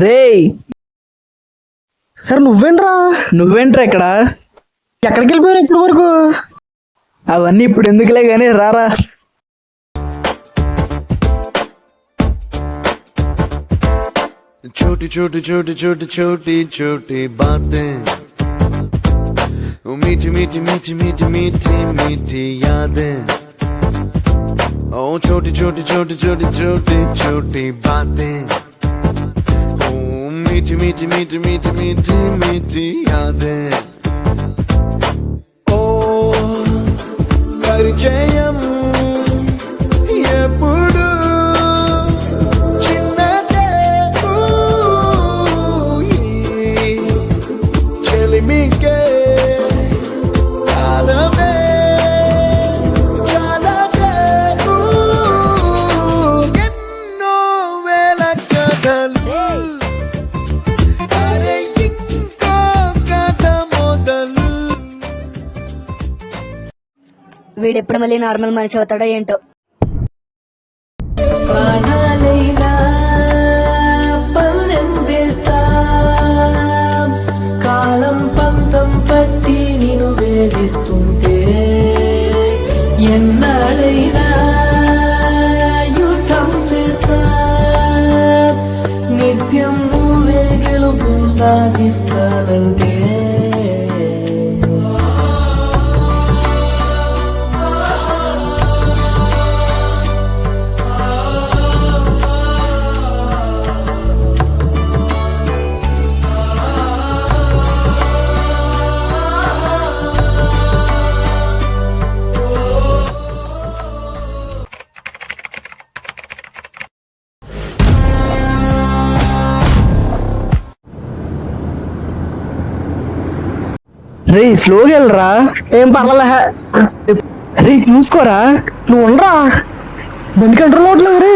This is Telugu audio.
రేయ్, నువ్వేంట్రా ఇక్కడ? ఎక్కడికి వెళ్ళిపోయారు ఇప్పుడు వరకు? అవన్నీ ఇప్పుడు ఎందుకులే గానీ రారా. छोटी छोटी छोटी छोटी छोटी छोटी बातें, मीठी मीठी मीठी मीठी मीठी मीठी यादें। ओ छोटी छोटी छोटी छोटी छोटी छोटी बातें, ओ मीठी मीठी मीठी मीठी मीठी मीठी यादें। ओ परिचयम ఎప్పుడు చిన్నదే చెలిమికే కాలమే చాలదే ఎన్నో వేల కథలు అరే ఇంకో కథ మొదలు. వీడెప్పుడు మళ్ళీ నార్మల్ మనిషి అవుతాడో ఏంటో. ప్రాణాలైనా పందెం వేస్తా, కాలం పంతం పట్టి నిన్ను వేధిస్తుంటే ఎన్నాళ్ళైనా యుద్ధం చేస్తా, నిత్యం నువ్వే గెలుపు సాధిస్తానంటే రే స్లోగా వెళ్ళరా. ఏం పర్వాలే. రే చూసుకోరా. నువ్వు ఉండరా, బండి కంట్రోల్ అవ్వట్లేదు. రే